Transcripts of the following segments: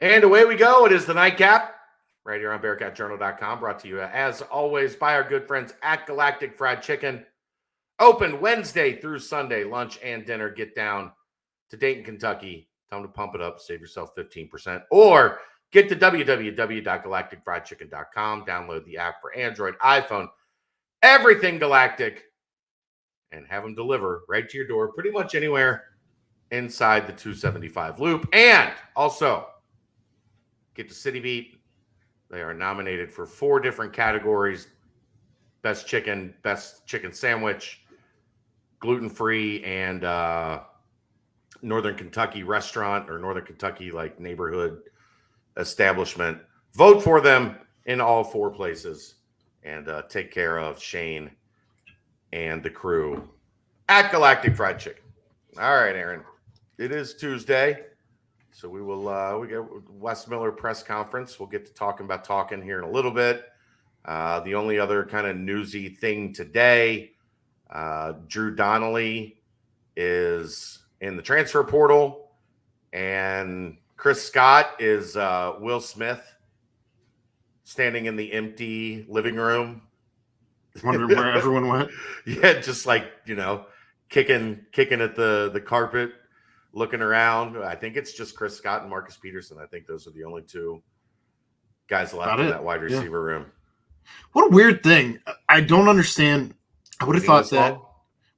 And away we go. It is the nightcap right here on BearcatJournal.com, brought to you, as always, by our good friends at Galactic Fried Chicken. Open Wednesday through Sunday, lunch and dinner. Get down to Dayton, Kentucky. Time to pump it up. Save yourself 15%. Or get to www.galacticfriedchicken.com. Download the app for Android, iPhone, everything Galactic, and have them deliver right to your door pretty much anywhere inside the 275 loop. And also, get to City Beat. They are nominated for 4 different categories: best chicken sandwich, gluten-free, and Northern Kentucky restaurant, or Northern Kentucky like neighborhood establishment. Vote for them in all 4 places, and take care of Shane and the crew at Galactic Fried Chicken. All right, Aaron. It is Tuesday. So we will we get Wes Miller press conference. We'll get to talking about Talkin here in a little bit. The only other kind of newsy thing today, Drew Donnelly is in the transfer portal, and Chris Scott is Will Smith standing in the empty living room. Wondering where everyone went. Yeah, just like, kicking at the carpet, looking around. I think it's just Chris Scott and Marcus Peterson. I think those are the only 2 guys left in that wide receiver room. What a weird thing. I don't understand. I would have thought that.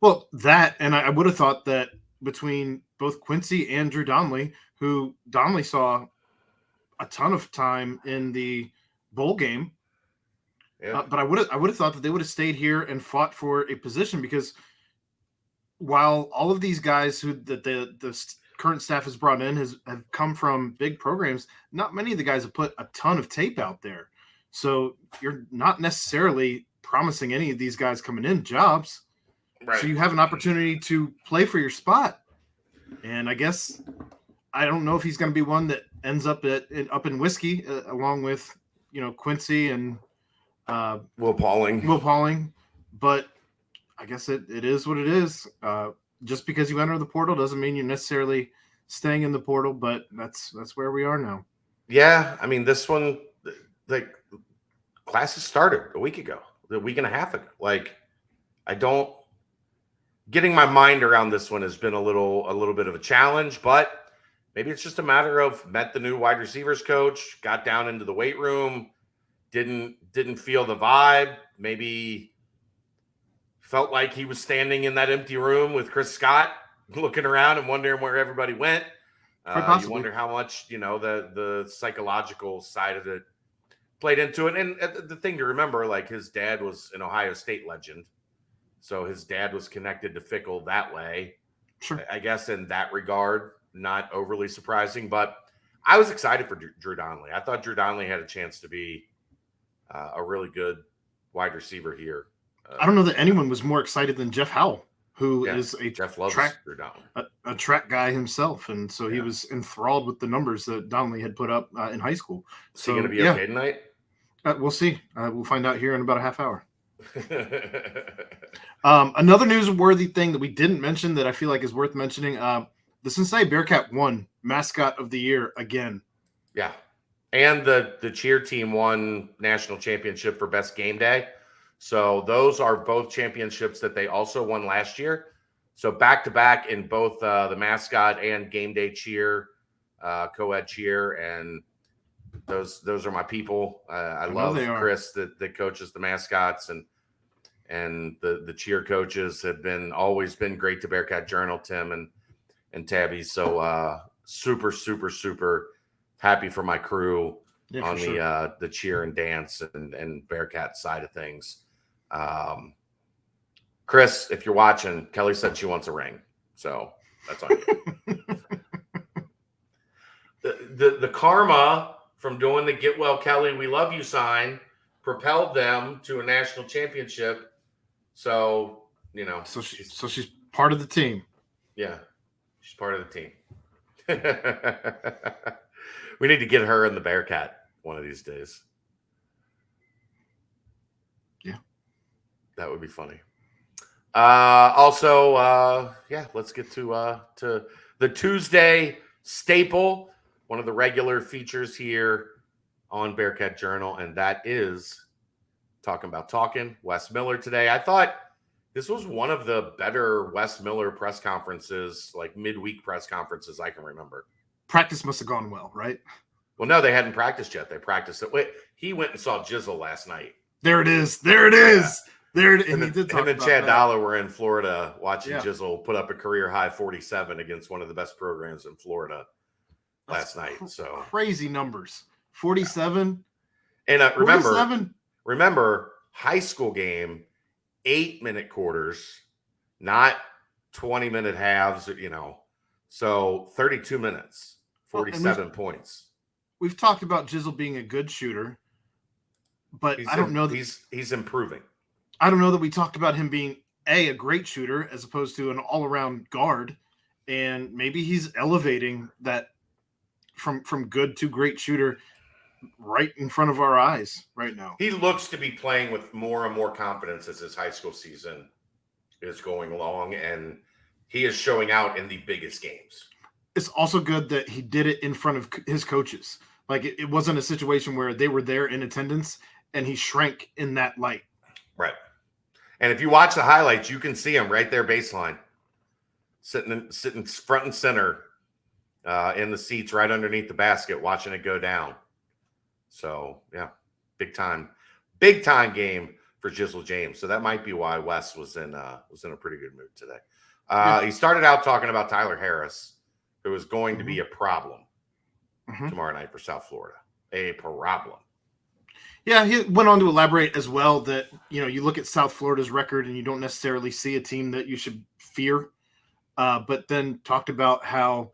Well, that, and I would have thought that between both Quincy and Drew Donnelly, who Donnelly saw a ton of time in the bowl game, but I would have thought that they would have stayed here and fought for a position, because while all of these guys who the current staff has brought in have come from big programs, not many of the guys have put a ton of tape out there. So you're not necessarily promising any of these guys coming in jobs. Right. So you have an opportunity to play for your spot. And I guess I don't know if he's going to be one that ends up up in Whiskey along with, Quincy and Will Pauling. But I guess it is what it is. Just because you enter the portal doesn't mean you're necessarily staying in the portal, but that's where we are now. Yeah, I mean, this one, like, classes started a week and a half ago. Like, getting my mind around this one has been a little bit of a challenge, but maybe it's just a matter of met the new wide receivers coach, got down into the weight room, didn't feel the vibe, maybe felt like he was standing in that empty room with Chris Scott, looking around and wondering where everybody went. You wonder how much, the psychological side of it played into it. And the thing to remember, like, his dad was an Ohio State legend. So his dad was connected to Fickle that way. Sure. I guess in that regard, not overly surprising. But I was excited for Drew Donnelly. I thought Drew Donnelly had a chance to be a really good wide receiver here. I don't know that anyone was more excited than Jeff Howell, who is a track guy himself. And so he was enthralled with the numbers that Donnelly had put up in high school. So going to be okay tonight? We'll see. We'll find out here in about a half hour. Another newsworthy thing that we didn't mention that I feel like is worth mentioning, the Cincinnati Bearcat won Mascot of the Year again. Yeah. And the cheer team won national championship for best game day. So those are both championships that they also won last year. So back-to-back in both the mascot and game day cheer, co-ed cheer, and those are my people. I love Chris that coaches the mascots, and the cheer coaches have always been great to Bearcat Journal, Tim and Tabby. So super, super, super happy for my crew on the cheer and dance and Bearcat side of things. Chris, if you're watching, Kelly said she wants a ring, so that's on you. the karma from doing the Get Well Kelly We Love You sign propelled them to a national championship. So so she's part of the team. Yeah, she's part of the team. We need to get her in the Bearcat one of these days. Yeah, that would be funny. Also, let's get to the Tuesday staple. one of the regular features here on Bearcat Journal, and that is talking about Talkin. Wes Miller today. I thought this was one of the better Wes Miller press conferences, like midweek press conferences I can remember. Practice must have gone well, right? Well, no, they hadn't practiced yet. They practiced it. Wait, he went and saw Jizzle last night. There it is. There it is. There it, and he did talk him and about Chad that. Dollar were in Florida watching Jizzle put up a career high 47 against one of the best programs in Florida last night. So crazy numbers. 47. And remember, high school game, 8-minute quarters, not 20-minute halves, So 32 minutes, 47 points. We've talked about Jizzle being a good shooter, but I don't know that he's improving. I don't know that we talked about him being a great shooter as opposed to an all-around guard, and maybe he's elevating that from good to great shooter right in front of our eyes right now. He looks to be playing with more and more confidence as his high school season is going along, and he is showing out in the biggest games. It's also good that he did it in front of his coaches. Like it wasn't a situation where they were there in attendance and he shrank in that light. Right. And if you watch the highlights, you can see him right there baseline, sitting front and center in the seats right underneath the basket, watching it go down. So, yeah, big time game for Jizzle James. So that might be why Wes was in a pretty good mood today. He started out talking about Tyler Harris, who is going to be a problem tomorrow night for South Florida. A problem. Yeah, he went on to elaborate as well that, you look at South Florida's record and you don't necessarily see a team that you should fear. But then talked about how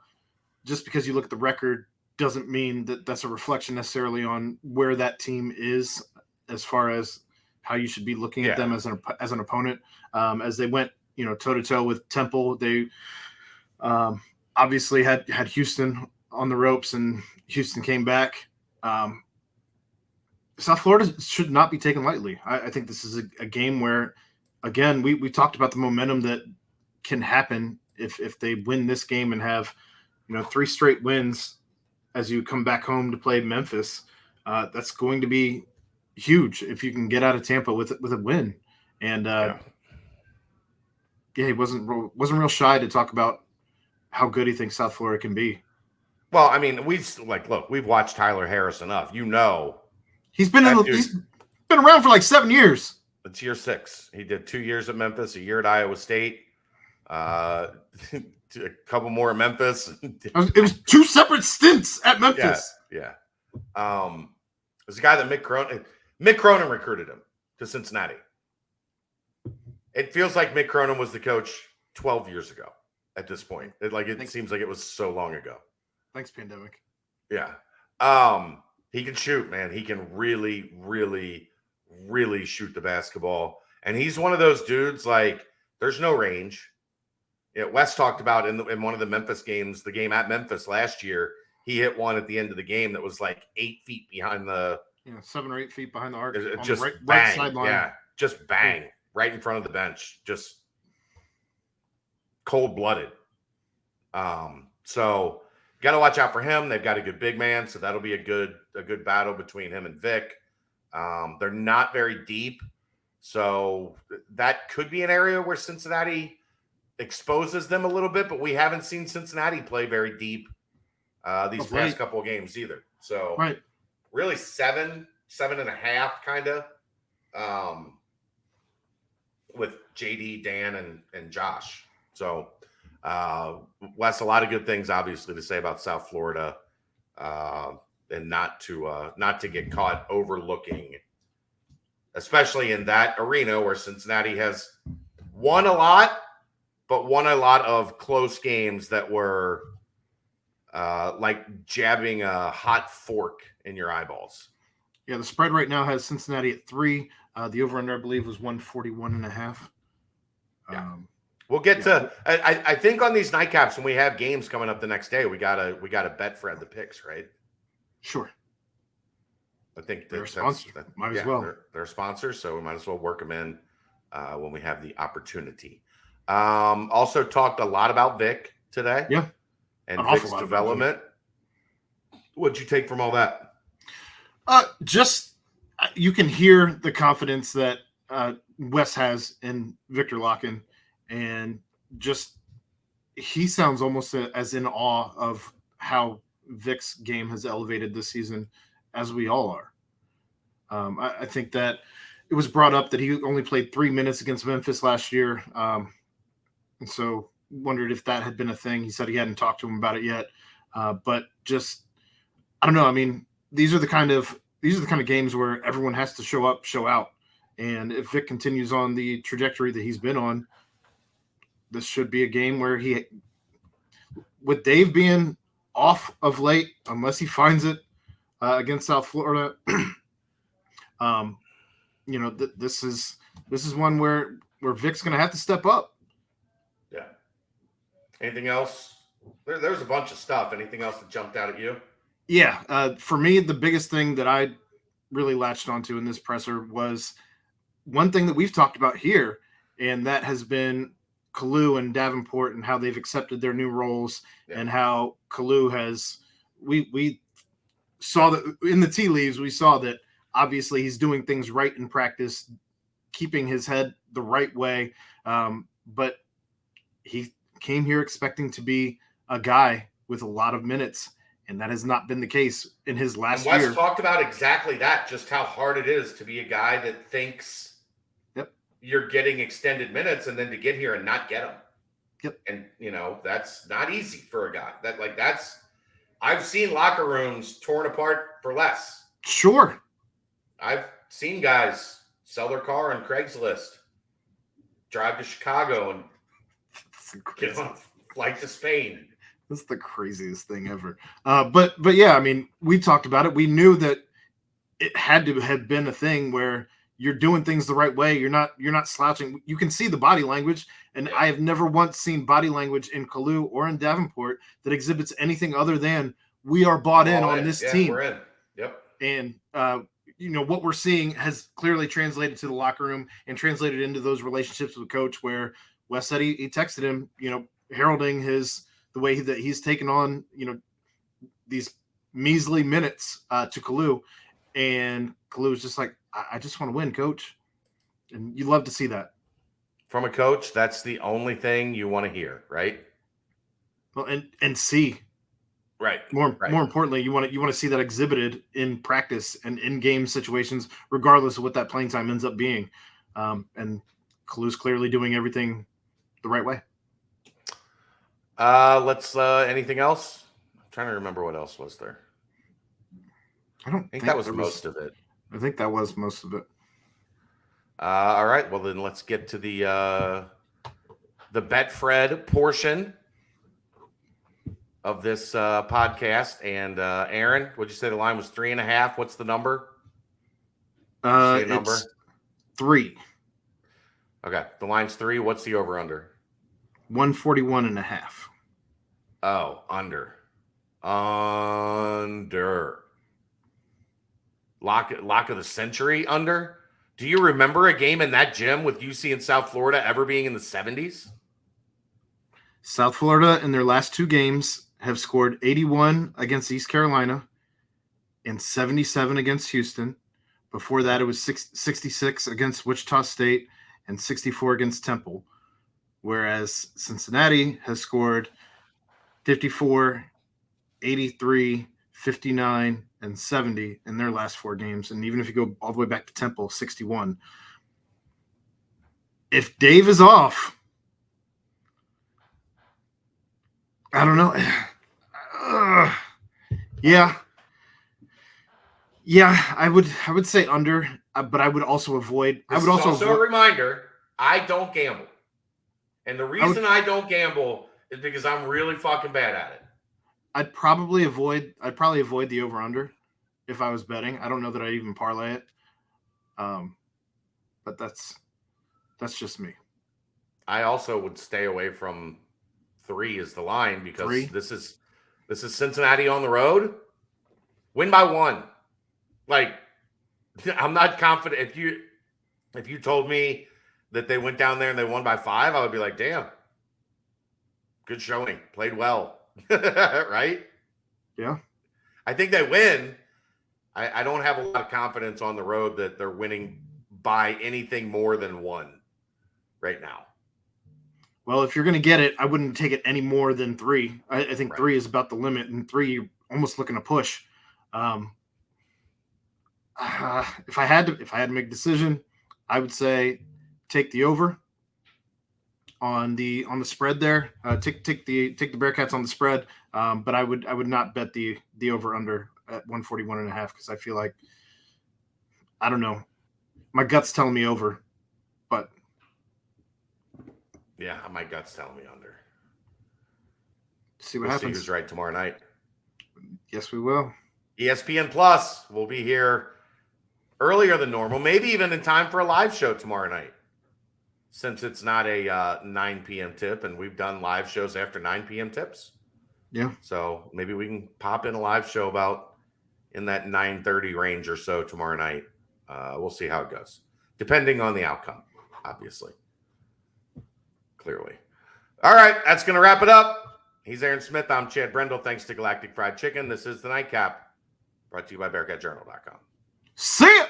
just because you look at the record doesn't mean that that's a reflection necessarily on where that team is as far as how you should be looking at them as an opponent. As they went, toe-to-toe with Temple, they obviously had Houston on the ropes, and Houston came back. South Florida should not be taken lightly. I think this is a game where, again, we talked about the momentum that can happen if they win this game and have, 3 straight wins as you come back home to play Memphis. That's going to be huge if you can get out of Tampa with a win. And he wasn't real shy to talk about how good he thinks South Florida can be. Well, I mean, we've watched Tyler Harris enough. He's been around for like 7 years. It's year 6. He did 2 years at Memphis, a year at Iowa State, a couple more at Memphis. It was 2 separate stints at Memphis. Yeah. There's a guy that Mick Cronin recruited him to Cincinnati. It feels like Mick Cronin was the coach 12 years ago at this point. It seems like it was so long ago. Thanks, pandemic. Yeah. He can shoot, man. He can really, really, really shoot the basketball. And he's one of those dudes, there's no range. Wes talked about in one of the Memphis games, the game at Memphis last year, he hit one at the end of the game that was 8 feet behind 7 or 8 feet behind the arc. Just the bang. right sideline. Yeah, just bang. Right in front of the bench. Just cold-blooded. So got to watch out for him. They've got a good big man, so that'll be a good battle between him and Vic. They're not very deep, so that could be an area where Cincinnati exposes them a little bit, but we haven't seen Cincinnati play very deep these past couple of games either. So really 7.5 kind of with JD, Dan, and Josh. So Wes, a lot of good things obviously to say about South Florida, and not to get caught overlooking, especially in that arena where Cincinnati has won a lot, but won a lot of close games that were like jabbing a hot fork in your eyeballs. Yeah, the spread right now has Cincinnati at 3. The over-under, I believe, was 141.5. Yeah. We'll get to. I think on these nightcaps when we have games coming up the next day, we gotta bet Fred the picks, right? Sure. I think they're sponsors. Might as well. They're sponsors, so we might as well work them in when we have the opportunity. Also talked a lot about Vic today. Yeah. And Vic's development. What'd you take from all that? Just you can hear the confidence that Wes has in Victor Larkin, and just he sounds almost as in awe of how Vic's game has elevated this season, as we all are. I think that it was brought up that he only played 3 minutes against Memphis last year, and so wondered if that had been a thing. He said he hadn't talked to him about it yet, but just I don't know. I mean, these are the kind of games where everyone has to show up, show out, and if Vic continues on the trajectory that he's been on, this should be a game where he, with Dave being off of late, unless he finds it against South Florida. This is one where Vic's going to have to step up. Yeah. Anything else? There's a bunch of stuff. Anything else that jumped out at you? Yeah. For me, the biggest thing that I really latched onto in this presser was one thing that we've talked about here, and that has been Kalu and Davenport and how they've accepted their new roles, and how Kalu has we saw that in the tea leaves. We saw that obviously he's doing things right in practice, keeping his head the right way, but he came here expecting to be a guy with a lot of minutes, and that has not been the case in his last year. Wes talked about exactly that, just how hard it is to be a guy that thinks you're getting extended minutes and then to get here and not get them. Yep. And, that's not easy for a guy. I've seen locker rooms torn apart for less. Sure. I've seen guys sell their car on Craigslist, drive to Chicago, and get on a flight to Spain. That's the craziest thing ever. But yeah, I mean, we talked about it. We knew that it had to have been a thing where you're doing things the right way. You're not slouching. You can see the body language, and I have never once seen body language in Kalu or in Davenport that exhibits anything other than we are bought in on this team. We're in. Yep. And what we're seeing has clearly translated to the locker room and translated into those relationships with coach, where Wes said he texted him, heralding the way that he's taken on, these measly minutes to Kalu, and Kalu was just like, I just want to win, coach. And you love to see that. From a coach, that's the only thing you want to hear, right? Well, and see. Right. More importantly, you want to see that exhibited in practice and in game situations, regardless of what that playing time ends up being. And Kalu's clearly doing everything the right way. Let's anything else? I'm trying to remember what else was there. I don't think that was most of it. I think that was most of it. All right. Well, then let's get to the Betfred portion of this podcast. And Aaron, what'd you say the line was 3.5? What's the number? It's 3. Okay. The line's 3. What's the over-under? 141.5. Oh, under. Lock of the century under? Do you remember a game in that gym with UC and South Florida ever being in the 70s? South Florida in their last 2 games have scored 81 against East Carolina and 77 against Houston. Before that, it was 66 against Wichita State and 64 against Temple. Whereas Cincinnati has scored 54, 83, 59, and 70 in their last 4 games. And even if you go all the way back to Temple, 61. If Dave is off, I don't know. Yeah, I would say under, but I would also avoid. This is also a reminder: I don't gamble, and the reason I don't gamble is because I'm really fucking bad at it. I'd probably avoid the over under if I was betting. I don't know that I'd even parlay it, but that's just me. I also would stay away from 3 as the line because 3? This is Cincinnati on the road. Win by 1. Like, I'm not confident. If you told me that they went down there and they won by 5, I would be like, damn, good showing, played well, right? Yeah. I think they win. I don't have a lot of confidence on the road that they're winning by anything more than 1 right now. Well, if you're going to get it, I wouldn't take it any more than 3. I think Right. 3 is about the limit, and 3 you're almost looking to push. If I had to make a decision, I would say take the over on the spread there. Take the Bearcats on the spread, but I would not bet the over under at 141.5 because I feel like, I don't know, my gut's telling me over, but yeah, my gut's telling me under. See what we'll happens. See who's right tomorrow night. Yes, we will. ESPN Plus will be here earlier than normal, maybe even in time for a live show tomorrow night, since it's not a 9 p.m. tip, and we've done live shows after 9 p.m. tips. Yeah. So maybe we can pop in a live show about in that 9:30 range or so tomorrow night. We'll see how it goes, depending on the outcome, obviously. Clearly. All right, that's going to wrap it up. He's Aaron Smith. I'm Chad Brendel. Thanks to Galactic Fried Chicken. This is the Nightcap, brought to you by BearcatJournal.com. See ya!